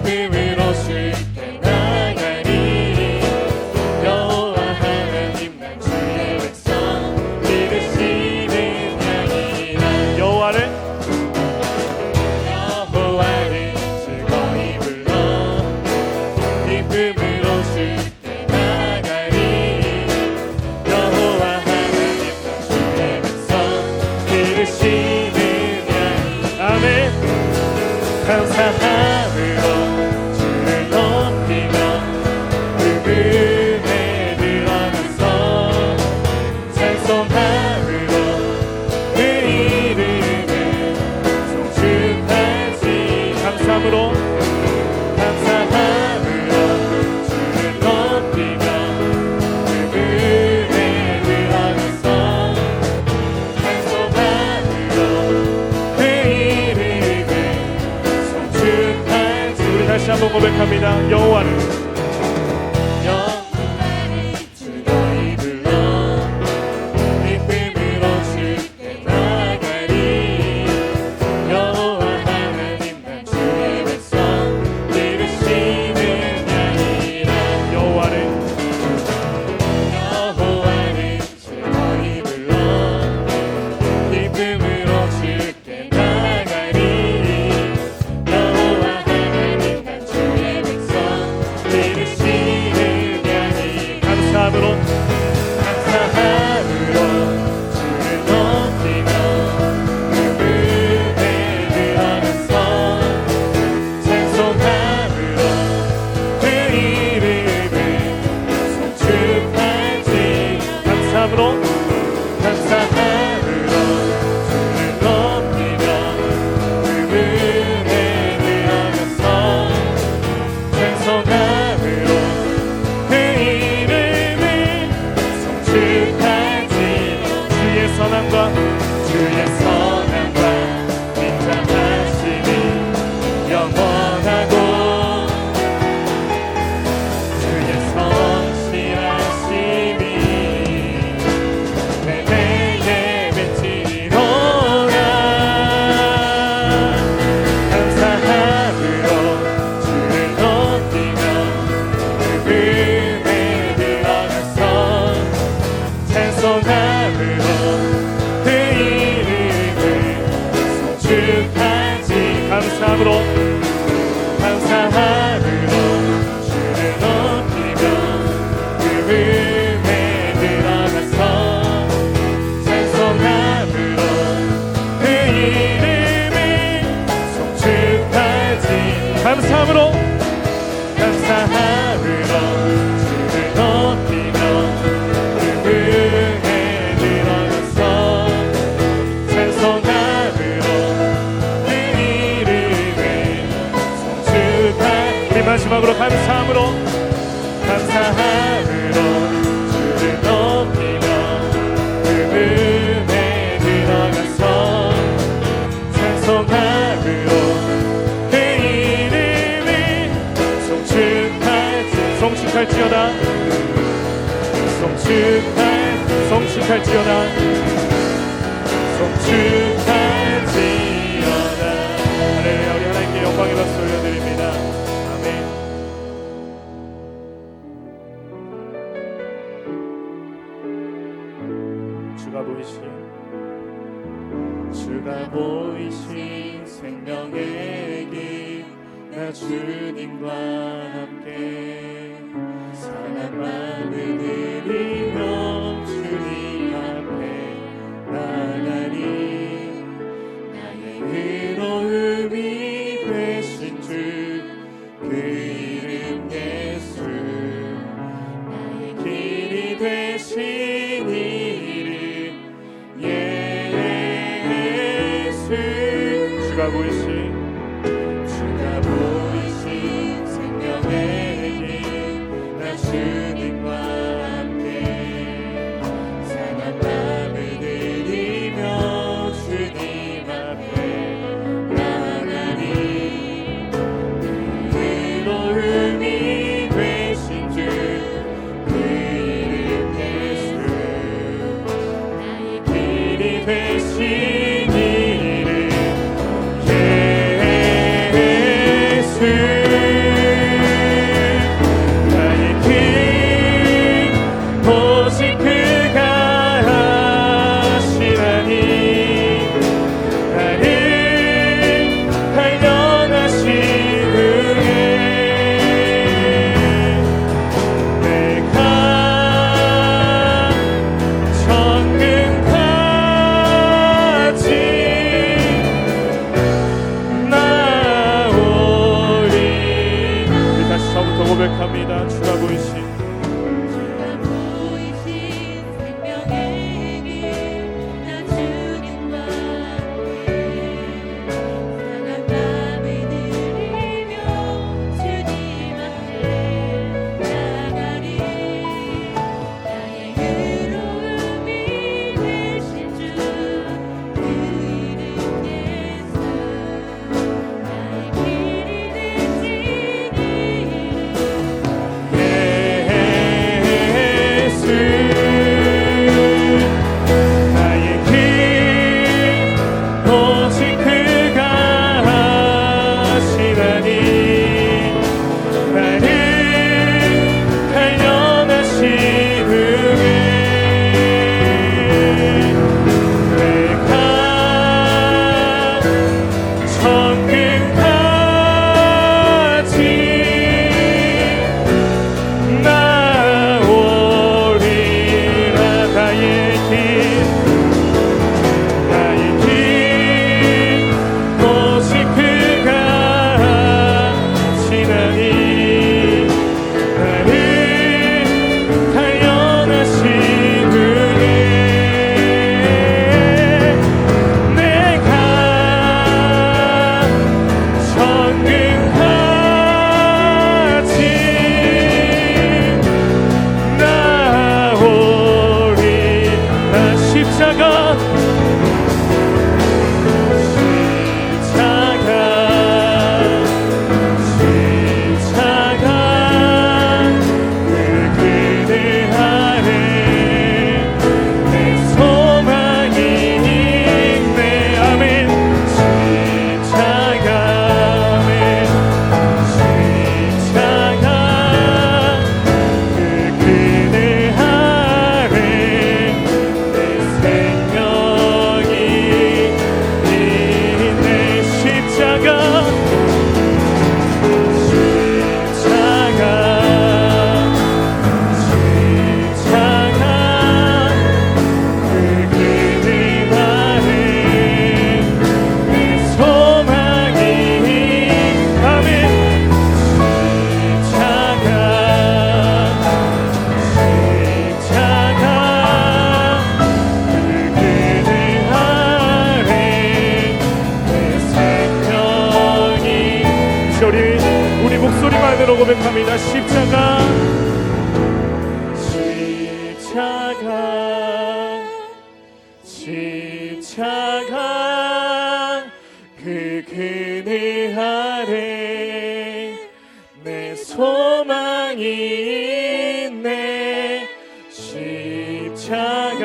기쁨으로 주께 나가리. 여호와 하나님 난 주의 백성 기르시는 양이라. 여호와를 즐거이 불러 기쁨으로 주께 나가리. 여호와 하나님 난 주의 백성 기르시는 양이라. 아멘. 감사함으로 주를 높이며 그분에 들어가서 찬송함으로 그 이름을 송축하지. 감사함으로 주를 높이며 그분에 들어가서 찬송함으로 그 이름을 송축하지. 우리 다시 한번 고백합니다. 여호와를 즐거이 불러 기쁨으로 주께 나가리. 여호와 하나님 난 주의 백성 기르시는 양이라. 여호와를 즐거이 불러 기쁨으로 주께 나가리. 여호와 하나님 난 주의 백성 기르시는 양이. 감사함으로 주를 높이며 그분에 들어가서 찬송함으로 그 이름을 송축하지. 감사함으로 주를 높이며 그분에 들어가서 찬송함으로 그 이름을 송축하지. 주의 선함과 인자하심이 영원하고 주의 성실하심이 내게 맺히리로라. 감사함으로 주를 높이며 그분에 들어가서 찬송함으로 그 이름을 송축하지. 감사함으로 주를 높이며 그분에 들어가서 찬송함으로 그 이름을 송축하지. 감사함으로 주를 높이며 그분에 들어가서 찬송함으로 그 이름을 송축하지. 우리 마지막으로 감사함으로 주를 높이며 그분에 들어가서 찬송함으로 그 이름을 송축할지어다 송축할지어다 할렐루야. 우리 하나님께 영광의 박수 올려드립니다. 아멘. 주가 보이신 생명의 길, 나 주님과 함께 사랑만을 드리며 주님 앞에 나가리. 나의 의로움이 되신 주, 그 이름 예수. 나의 길이 되신 이름 예수. 주가 보이신 생명의 길, 나 주님과 함께 고백합니다. 주가 보이신 우리 목소리만으로 고백합니다. 십자가 그 그네 아래 내 소망이 있네. 십자가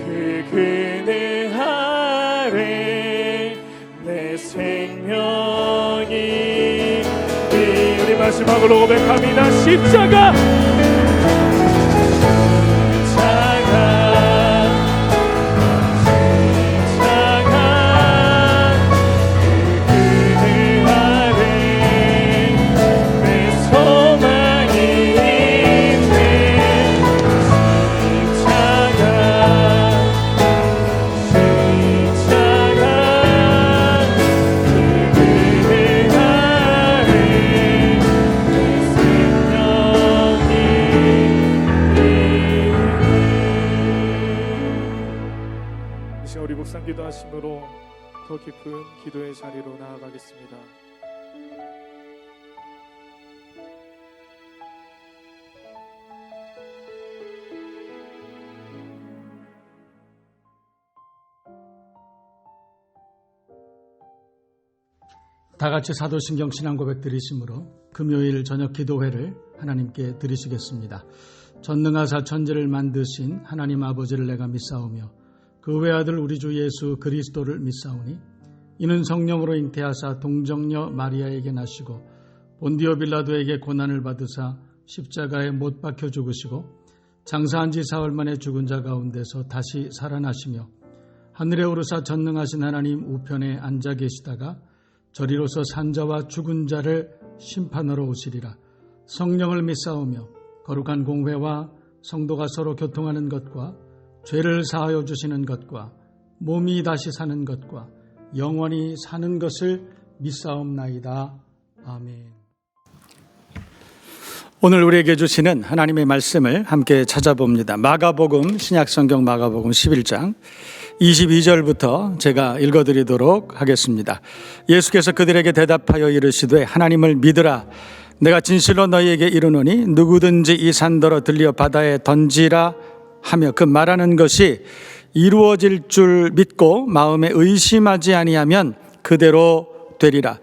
그 그네 아래 내 생명이. 우리 마지막으로 고백합니다. 십자가 우리 묵상 기도하심으로 더 깊은 기도의 자리로 나아가겠습니다. 다 같이 사도신경 신앙 고백 드리심으로 금요일 저녁 기도회를 하나님께 드리시겠습니다. 전능하사 천지를 만드신 하나님 아버지를 내가 믿사오며 그 외아들 우리 주 예수 그리스도를 믿사오니 이는 성령으로 잉태하사 동정녀 마리아에게 나시고 본디오 빌라도에게 고난을 받으사 십자가에 못 박혀 죽으시고 장사한 지 사흘 만에 죽은 자 가운데서 다시 살아나시며 하늘에 오르사 전능하신 하나님 우편에 앉아 계시다가 저리로서 산자와 죽은 자를 심판하러 오시리라. 성령을 믿사오며 거룩한 공회와 성도가 서로 교통하는 것과 죄를 사하여 주시는 것과 몸이 다시 사는 것과 영원히 사는 것을 믿사옵나이다. 아멘. 오늘 우리에게 주시는 하나님의 말씀을 함께 찾아봅니다. 마가복음, 신약성경 마가복음 11장 22절부터 제가 읽어드리도록 하겠습니다. 예수께서 그들에게 대답하여 이르시되 하나님을 믿으라. 내가 진실로 너희에게 이르노니 누구든지 이 산더러 들려 바다에 던지라 하며 그 말하는 것이 이루어질 줄 믿고 마음에 의심하지 아니하면 그대로 되리라.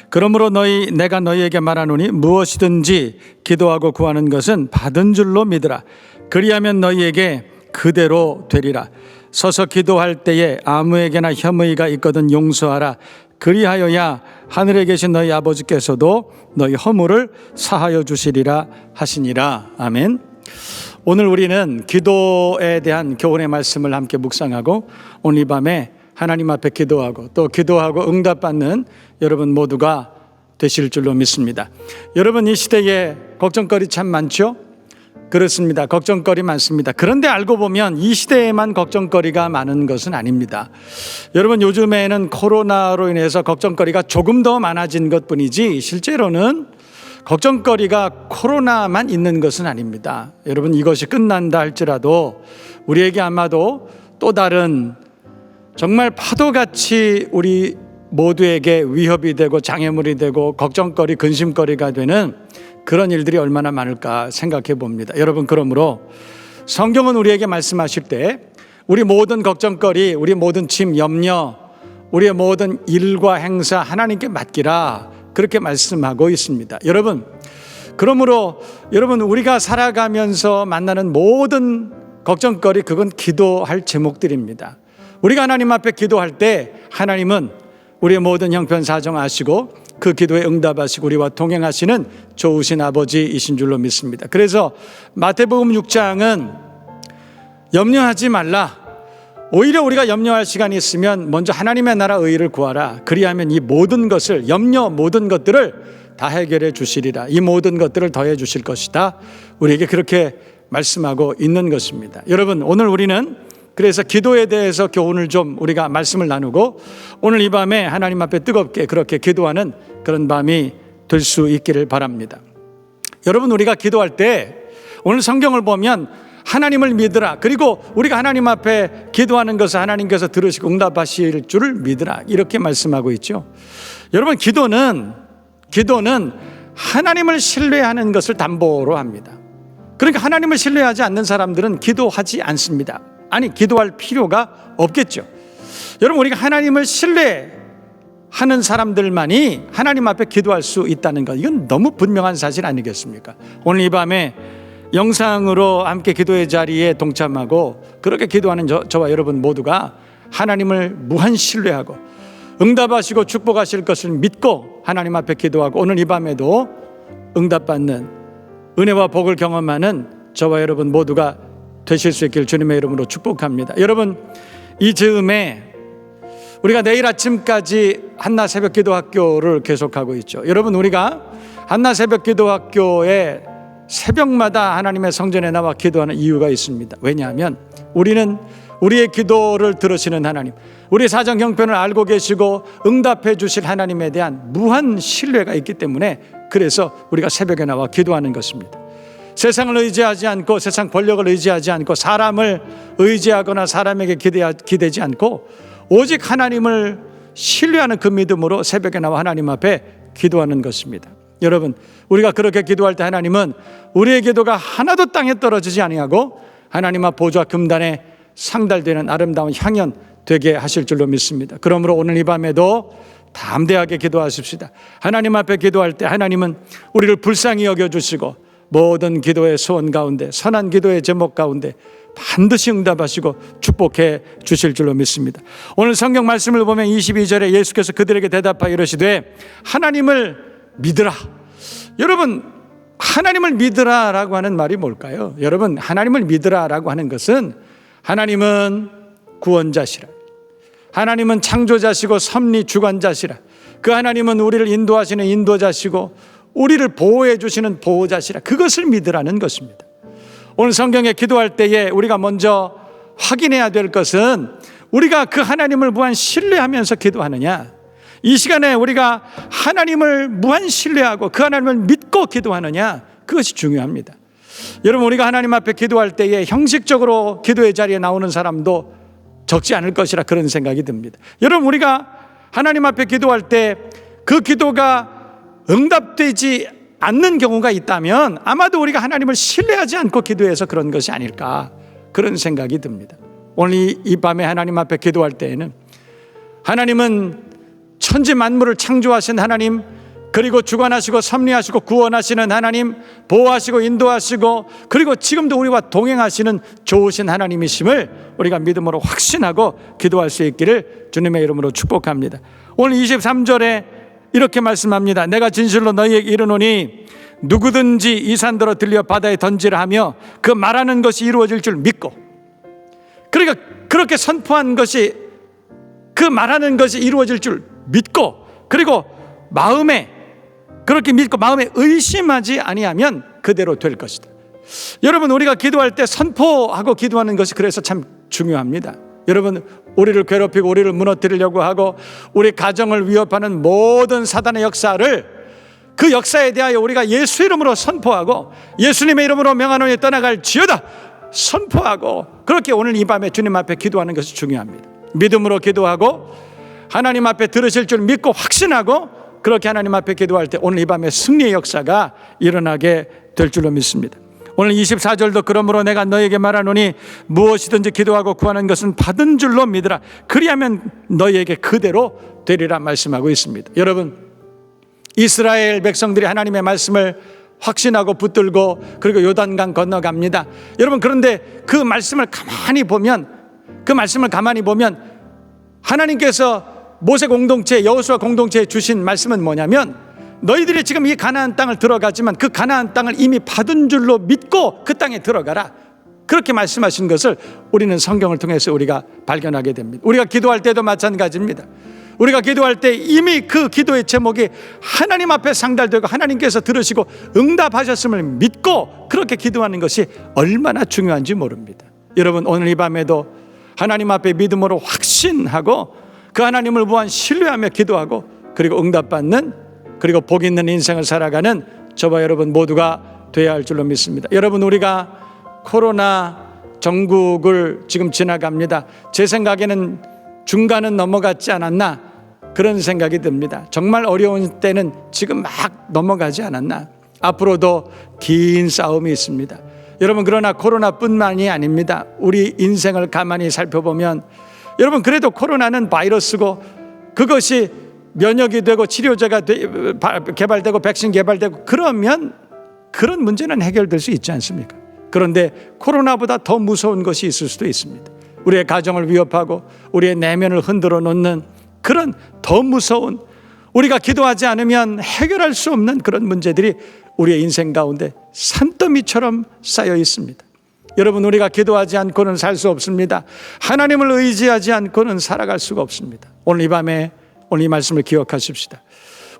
그러므로 내가 너희에게 말하노니 무엇이든지 기도하고 구하는 것은 받은 줄로 믿으라. 그리하면 너희에게 그대로 되리라. 서서 기도할 때에 아무에게나 혐의가 있거든 용서하라. 그리하여야 하늘에 계신 너희 아버지께서도 너희 허물을 사하여 주시리라 하시니라. 아멘. 오늘 우리는 기도에 대한 교훈의 말씀을 함께 묵상하고 오늘 이 밤에 하나님 앞에 기도하고 또 기도하고 응답받는 여러분 모두가 되실 줄로 믿습니다. 여러분, 이 시대에 걱정거리 참 많죠? 그렇습니다. 걱정거리 많습니다. 그런데 알고 보면 이 시대에만 걱정거리가 많은 것은 아닙니다. 여러분, 요즘에는 코로나로 인해서 걱정거리가 조금 더 많아진 것뿐이지 실제로는 걱정거리가 코로나만 있는 것은 아닙니다. 여러분, 이것이 끝난다 할지라도 우리에게 아마도 또 다른 정말 파도같이 우리 모두에게 위협이 되고 장애물이 되고 걱정거리, 근심거리가 되는 그런 일들이 얼마나 많을까 생각해 봅니다. 여러분, 그러므로 성경은 우리에게 말씀하실 때 우리 모든 걱정거리, 우리 모든 짐, 염려, 우리의 모든 일과 행사 하나님께 맡기라, 그렇게 말씀하고 있습니다. 여러분, 그러므로 여러분, 우리가 살아가면서 만나는 모든 걱정거리, 그건 기도할 제목들입니다. 우리가 하나님 앞에 기도할 때 하나님은 우리의 모든 형편 사정 아시고 그 기도에 응답하시고 우리와 동행하시는 좋으신 아버지이신 줄로 믿습니다. 그래서 마태복음 6장은 염려하지 말라. 오히려 우리가 염려할 시간이 있으면 먼저 하나님의 나라 의를 구하라. 그리하면 이 모든 것을, 염려 모든 것들을 다 해결해 주시리라. 이 모든 것들을 더해 주실 것이다. 우리에게 그렇게 말씀하고 있는 것입니다. 여러분, 오늘 우리는 그래서 기도에 대해서 교훈을 좀 우리가 말씀을 나누고 오늘 이 밤에 하나님 앞에 뜨겁게 그렇게 기도하는 그런 밤이 될 수 있기를 바랍니다. 여러분, 우리가 기도할 때 오늘 성경을 보면 하나님을 믿으라. 그리고 우리가 하나님 앞에 기도하는 것을 하나님께서 들으시고 응답하실 줄을 믿으라. 이렇게 말씀하고 있죠. 여러분, 기도는 하나님을 신뢰하는 것을 담보로 합니다. 그러니까 하나님을 신뢰하지 않는 사람들은 기도하지 않습니다. 아니, 기도할 필요가 없겠죠. 여러분, 우리가 하나님을 신뢰하는 사람들만이 하나님 앞에 기도할 수 있다는 것, 이건 너무 분명한 사실 아니겠습니까? 오늘 이 밤에 영상으로 함께 기도의 자리에 동참하고 그렇게 기도하는 저와 여러분 모두가 하나님을 무한 신뢰하고 응답하시고 축복하실 것을 믿고 하나님 앞에 기도하고 오늘 이 밤에도 응답받는 은혜와 복을 경험하는 저와 여러분 모두가 되실 수 있길 주님의 이름으로 축복합니다. 여러분, 이 즈음에 우리가 내일 아침까지 한나 새벽 기도학교를 계속하고 있죠. 여러분, 우리가 한나 새벽 기도학교에 새벽마다 하나님의 성전에 나와 기도하는 이유가 있습니다. 왜냐하면 우리는 우리의 기도를 들으시는 하나님, 우리 사정 형편을 알고 계시고 응답해 주실 하나님에 대한 무한 신뢰가 있기 때문에 그래서 우리가 새벽에 나와 기도하는 것입니다. 세상을 의지하지 않고 세상 권력을 의지하지 않고 사람을 의지하거나 사람에게 기대지 않고 오직 하나님을 신뢰하는 그 믿음으로 새벽에 나와 하나님 앞에 기도하는 것입니다. 여러분, 우리가 그렇게 기도할 때 하나님은 우리의 기도가 하나도 땅에 떨어지지 아니하고 하나님 앞 보좌 금단에 상달되는 아름다운 향연 되게 하실 줄로 믿습니다. 그러므로 오늘 이 밤에도 담대하게 기도하십시다. 하나님 앞에 기도할 때 하나님은 우리를 불쌍히 여겨주시고 모든 기도의 소원 가운데, 선한 기도의 제목 가운데 반드시 응답하시고 축복해 주실 줄로 믿습니다. 오늘 성경 말씀을 보면 22절에 예수께서 그들에게 대답하여 이르시되 하나님을 믿으라. 여러분, 하나님을 믿으라라고 하는 말이 뭘까요? 여러분, 하나님을 믿으라라고 하는 것은 하나님은 구원자시라, 하나님은 창조자시고 섭리 주관자시라, 그 하나님은 우리를 인도하시는 인도자시고 우리를 보호해 주시는 보호자시라, 그것을 믿으라는 것입니다. 오늘 성경에 기도할 때에 우리가 먼저 확인해야 될 것은 우리가 그 하나님을 무한 신뢰하면서 기도하느냐, 이 시간에 우리가 하나님을 무한 신뢰하고 그 하나님을 믿고 기도하느냐, 그것이 중요합니다. 여러분, 우리가 하나님 앞에 기도할 때에 형식적으로 기도의 자리에 나오는 사람도 적지 않을 것이라 그런 생각이 듭니다. 여러분, 우리가 하나님 앞에 기도할 때 그 기도가 응답되지 않는 경우가 있다면 아마도 우리가 하나님을 신뢰하지 않고 기도해서 그런 것이 아닐까, 그런 생각이 듭니다. 오늘 이 밤에 하나님 앞에 기도할 때에는 하나님은 천지 만물을 창조하신 하나님, 그리고 주관하시고 섭리하시고 구원하시는 하나님, 보호하시고 인도하시고 그리고 지금도 우리와 동행하시는 좋으신 하나님이심을 우리가 믿음으로 확신하고 기도할 수 있기를 주님의 이름으로 축복합니다. 오늘 23절에 이렇게 말씀합니다. 내가 진실로 너희에게 이르노니 누구든지 이 산더러 들려 바다에 던지라 하며 그 말하는 것이 이루어질 줄 믿고, 그러니까 그렇게 선포한 것이, 그 말하는 것이 이루어질 줄 믿고, 그리고 마음에 그렇게 믿고 마음에 의심하지 아니하면 그대로 될 것이다. 여러분, 우리가 기도할 때 선포하고 기도하는 것이 그래서 참 중요합니다. 여러분, 우리를 괴롭히고 우리를 무너뜨리려고 하고 우리 가정을 위협하는 모든 사단의 역사를, 그 역사에 대하여 우리가 예수 이름으로 선포하고 예수님의 이름으로 명하노니 떠나갈 지어다 선포하고, 그렇게 오늘 이 밤에 주님 앞에 기도하는 것이 중요합니다. 믿음으로 기도하고 하나님 앞에 들으실 줄 믿고 확신하고, 그렇게 하나님 앞에 기도할 때 오늘 이 밤에 승리의 역사가 일어나게 될 줄로 믿습니다. 오늘 24절도 그러므로 내가 너에게 말하노니 무엇이든지 기도하고 구하는 것은 받은 줄로 믿으라. 그리하면 너희에게 그대로 되리라 말씀하고 있습니다. 여러분, 이스라엘 백성들이 하나님의 말씀을 확신하고 붙들고 그리고 요단강 건너갑니다. 여러분, 그런데 그 말씀을 가만히 보면 하나님께서 모세 공동체, 여호수아 공동체에 주신 말씀은 뭐냐면, 너희들이 지금 이 가나안 땅을 들어가지만 그 가나안 땅을 이미 받은 줄로 믿고 그 땅에 들어가라, 그렇게 말씀하신 것을 우리는 성경을 통해서 우리가 발견하게 됩니다. 우리가 기도할 때도 마찬가지입니다. 우리가 기도할 때 이미 그 기도의 제목이 하나님 앞에 상달되고 하나님께서 들으시고 응답하셨음을 믿고 그렇게 기도하는 것이 얼마나 중요한지 모릅니다. 여러분, 오늘 이 밤에도 하나님 앞에 믿음으로 확신하고 그 하나님을 무한 신뢰하며 기도하고 그리고 응답받는, 그리고 복 있는 인생을 살아가는 저와 여러분 모두가 되어야 할 줄로 믿습니다. 여러분, 우리가 코로나 전국을 지금 지나갑니다. 제 생각에는 중간은 넘어갔지 않았나, 그런 생각이 듭니다. 정말 어려운 때는 지금 막 넘어가지 않았나. 앞으로도 긴 싸움이 있습니다. 여러분, 그러나 코로나뿐만이 아닙니다. 우리 인생을 가만히 살펴보면 여러분, 그래도 코로나는 바이러스고 그것이 면역이 되고 치료제가 개발되고 백신 개발되고 그러면 그런 문제는 해결될 수 있지 않습니까? 그런데 코로나보다 더 무서운 것이 있을 수도 있습니다. 우리의 가정을 위협하고 우리의 내면을 흔들어 놓는 그런 더 무서운, 우리가 기도하지 않으면 해결할 수 없는 그런 문제들이 우리의 인생 가운데 산더미처럼 쌓여 있습니다. 여러분, 우리가 기도하지 않고는 살 수 없습니다. 하나님을 의지하지 않고는 살아갈 수가 없습니다. 오늘 이 밤에 오늘 이 말씀을 기억하십시다.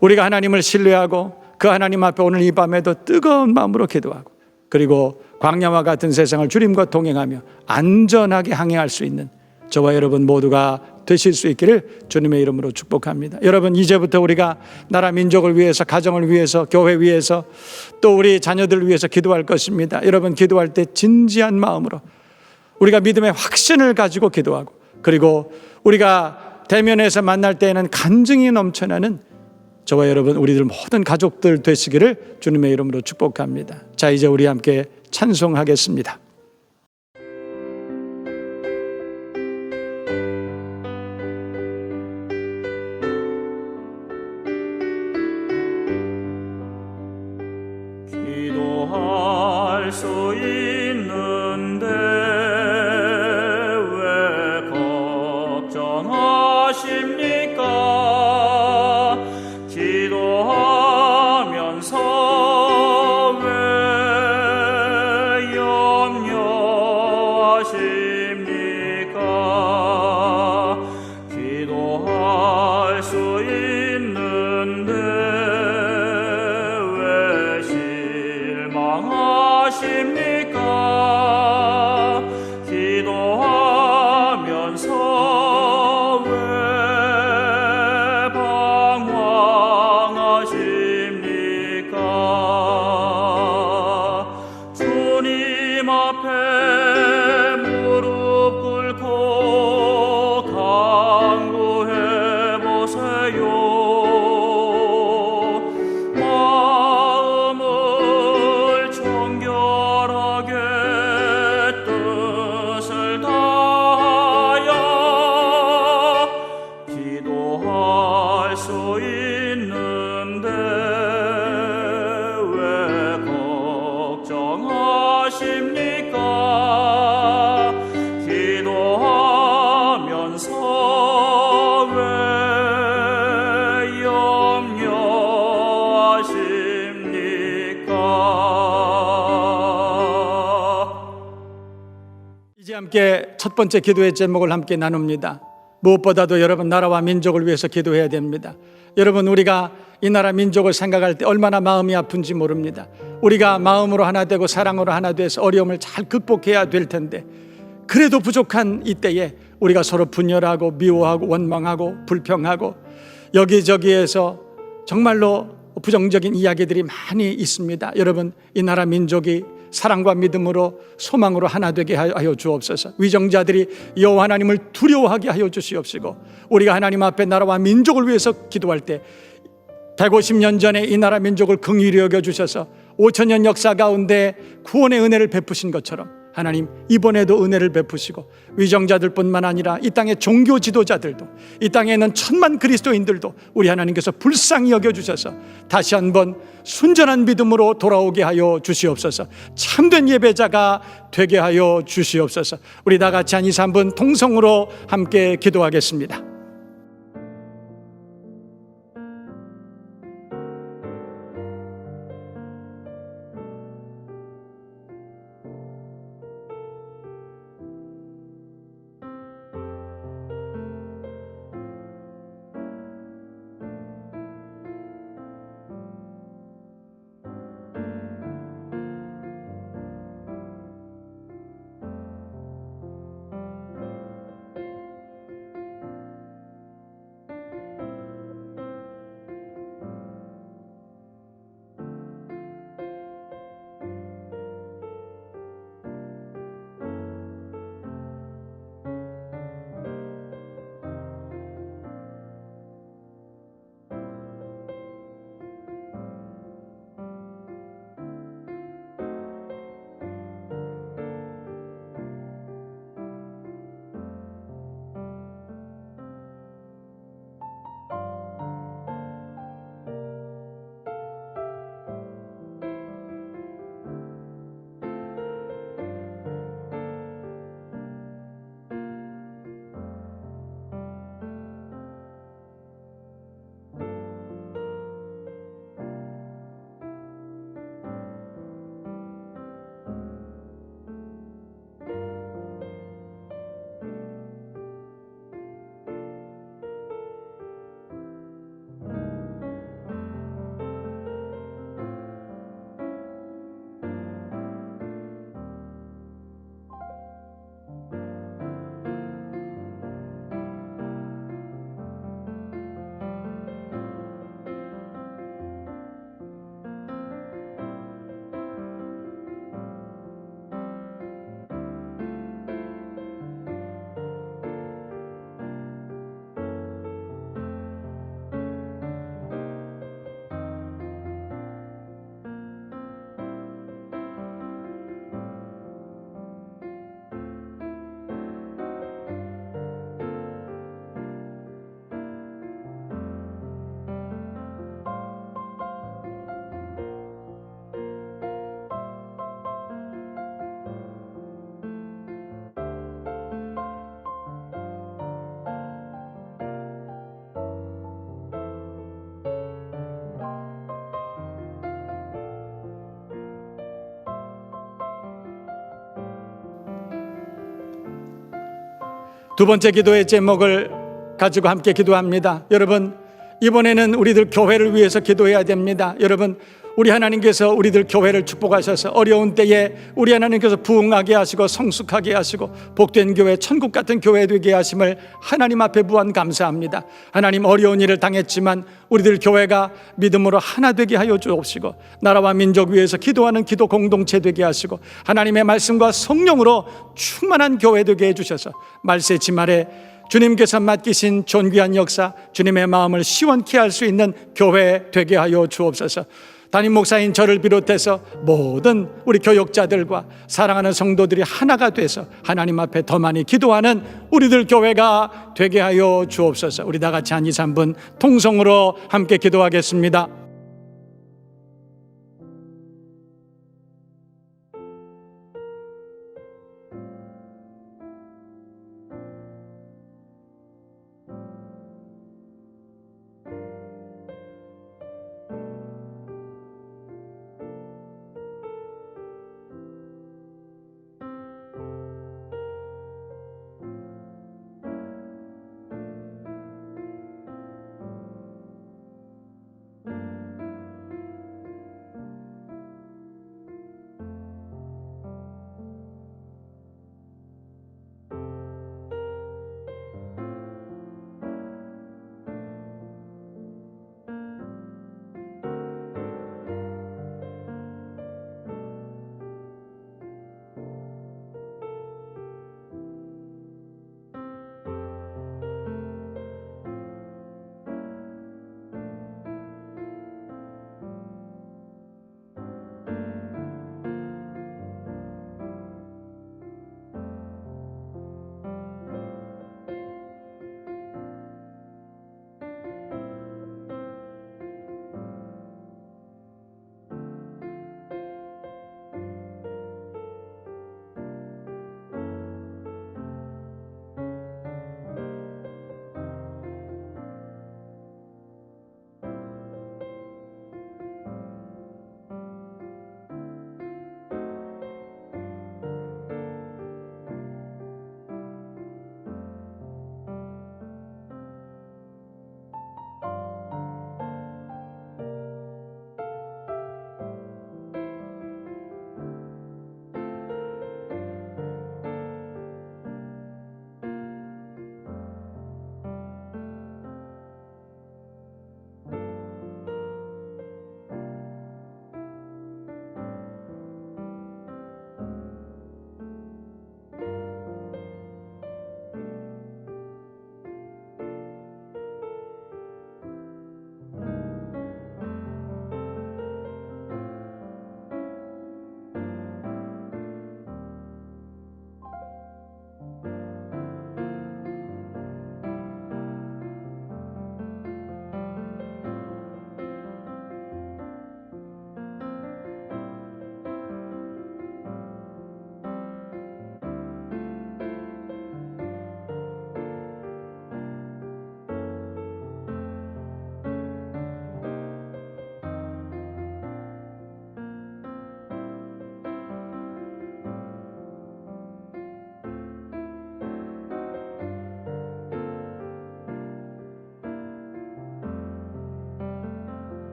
우리가 하나님을 신뢰하고 그 하나님 앞에 오늘 이 밤에도 뜨거운 마음으로 기도하고, 그리고 광야와 같은 세상을 주님과 동행하며 안전하게 항해할 수 있는 저와 여러분 모두가 되실 수 있기를 주님의 이름으로 축복합니다. 여러분, 이제부터 우리가 나라 민족을 위해서, 가정을 위해서, 교회 위해서, 또 우리 자녀들을 위해서 기도할 것입니다. 여러분, 기도할 때 진지한 마음으로 우리가 믿음의 확신을 가지고 기도하고, 그리고 우리가 대면에서 만날 때에는 간증이 넘쳐나는 저와 여러분 우리들 모든 가족들 되시기를 주님의 이름으로 축복합니다. 자, 이제 우리 함께 찬송하겠습니다. 기도할 수 있는데 왜 걱정하십니까? 기도하면서 왜 염려 수 있는데 왜 걱정하십니까? 기도하면서 왜 염려하십니까? 이제 함께 첫 번째 기도의 제목을 함께 나눕니다. 무엇보다도 여러분 나라와 민족을 위해서 기도해야 됩니다. 여러분 우리가 이 나라 민족을 생각할 때 얼마나 마음이 아픈지 모릅니다. 우리가 마음으로 하나 되고 사랑으로 하나 돼서 어려움을 잘 극복해야 될 텐데 그래도 부족한 이때에 우리가 서로 분열하고 미워하고 원망하고 불평하고 여기저기에서 정말로 부정적인 이야기들이 많이 있습니다. 여러분 이 나라 민족이 사랑과 믿음으로 소망으로 하나 되게 하여 주옵소서. 위정자들이 여호와 하나님을 두려워하게 하여 주시옵시고 우리가 하나님 앞에 나라와 민족을 위해서 기도할 때 150년 전에 이 나라 민족을 긍휼히 여겨주셔서 5000년 역사 가운데 구원의 은혜를 베푸신 것처럼 하나님 이번에도 은혜를 베푸시고 위정자들뿐만 아니라 이 땅의 종교 지도자들도 이 땅에 있는 천만 그리스도인들도 우리 하나님께서 불쌍히 여겨주셔서 다시 한번 순전한 믿음으로 돌아오게 하여 주시옵소서. 참된 예배자가 되게 하여 주시옵소서. 우리 다 같이 한 2, 3분 통성으로 함께 기도하겠습니다. 두 번째 기도의 제목을 가지고 함께 기도합니다. 여러분, 이번에는 우리들 교회를 위해서 기도해야 됩니다. 여러분, 우리 하나님께서 우리들 교회를 축복하셔서 어려운 때에 우리 하나님께서 부흥하게 하시고 성숙하게 하시고 복된 교회, 천국 같은 교회 되게 하심을 하나님 앞에 무한 감사합니다. 하나님, 어려운 일을 당했지만 우리들 교회가 믿음으로 하나 되게 하여 주옵시고 나라와 민족 위해서 기도하는 기도 공동체 되게 하시고 하나님의 말씀과 성령으로 충만한 교회 되게 해주셔서 말세 지말에 주님께서 맡기신 존귀한 역사, 주님의 마음을 시원케 할 수 있는 교회 되게 하여 주옵소서. 담임 목사인 저를 비롯해서 모든 우리 교역자들과 사랑하는 성도들이 하나가 돼서 하나님 앞에 더 많이 기도하는 우리들 교회가 되게 하여 주옵소서. 우리 다 같이 한 2, 3분 통성으로 함께 기도하겠습니다.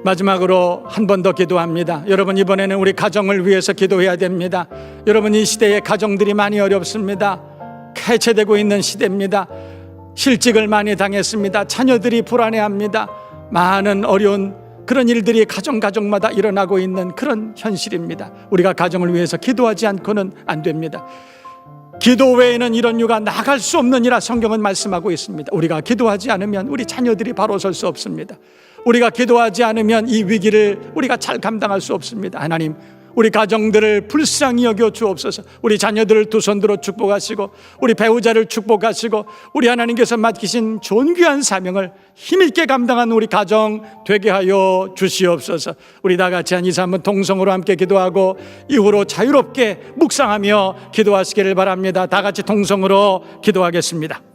마지막으로 한 번 더 기도합니다. 여러분, 이번에는 우리 가정을 위해서 기도해야 됩니다. 여러분, 이 시대에 가정들이 많이 어렵습니다. 해체되고 있는 시대입니다. 실직을 많이 당했습니다. 자녀들이 불안해합니다. 많은 어려운 그런 일들이 가정마다 일어나고 있는 그런 현실입니다. 우리가 가정을 위해서 기도하지 않고는 안 됩니다. 기도 외에는 이런 유가 나갈 수 없느니라 성경은 말씀하고 있습니다. 우리가 기도하지 않으면 우리 자녀들이 바로 설 수 없습니다. 우리가 기도하지 않으면 이 위기를 우리가 잘 감당할 수 없습니다. 하나님, 우리 가정들을 불쌍히 여겨 주옵소서. 우리 자녀들을 두 손 들어 축복하시고, 우리 배우자를 축복하시고, 우리 하나님께서 맡기신 존귀한 사명을 힘있게 감당한 우리 가정 되게 하여 주시옵소서. 우리 다 같이 한 2, 3분 동성으로 함께 기도하고 이후로 자유롭게 묵상하며 기도하시기를 바랍니다. 다 같이 동성으로 기도하겠습니다.